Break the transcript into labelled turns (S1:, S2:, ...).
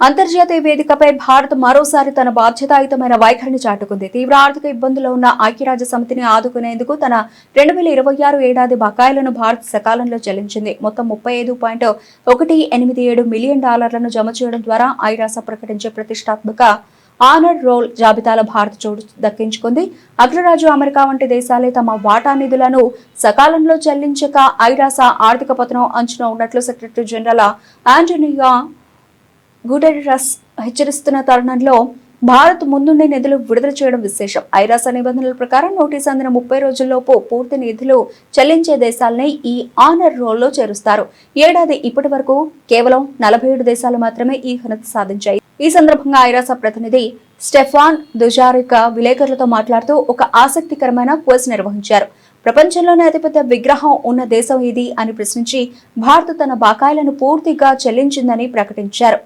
S1: అంతర్జాతీయ వేదికపై భారత్ మరోసారి తన బాధ్యతాయుతమైన వైఖరిని చాటుకుంది. తీవ్ర ఆర్థిక ఇబ్బందుల్లో ఉన్న ఐక్యరాజ్య సమితిని ఆదుకునేందుకు తన 2026 ఏడాది బకాయిలను భారత్ సకాలంలో చెల్లించింది. మొత్తం $35.187 మిలియన్ జమ చేయడం ద్వారా ఐరాస ప్రకటించే ప్రతిష్టాత్మక ఆనర్ రోల్ జాబితాలో భారత్ చోటు దక్కించుకుంది. అగ్రరాజ్యం అమెరికా వంటి దేశాలే తమ వాటా నిధులను సకాలంలో చెల్లించక ఐరాస ఆర్థిక పతనం అంచున ఉన్నట్లు సెక్రటరీ జనరల్ ఆంటోనియో గుటెరస్ హెచ్చరిస్తున్న తరుణంలో భారత్ ముందుండే నిధులు విడుదల చేయడం విశేషం. ఐరాస నిబంధనల ప్రకారం నోటీసు అందిన 30 రోజుల్లోపు పూర్తి నిధులు చెల్లించే దేశాలని ఈ ఆనర్ రోల్లో చేరుస్తారు. ఏడాది ఇప్పటి వరకు కేవలం 47 దేశాలు మాత్రమే ఈ ఘనత సాధించాయి. ఈ సందర్భంగా ఐరాస ప్రతినిధి స్టెఫాన్ దుజారిక్ విలేకరులతో మాట్లాడుతూ ఒక ఆసక్తికరమైన క్విజ్ నిర్వహించారు. ప్రపంచంలోనే అతిపెద్ద విగ్రహం ఉన్న దేశం ఇది అని ప్రశ్నించి భారత్ తన బకాయిలను పూర్తిగా చెల్లించిందని ప్రకటించారు.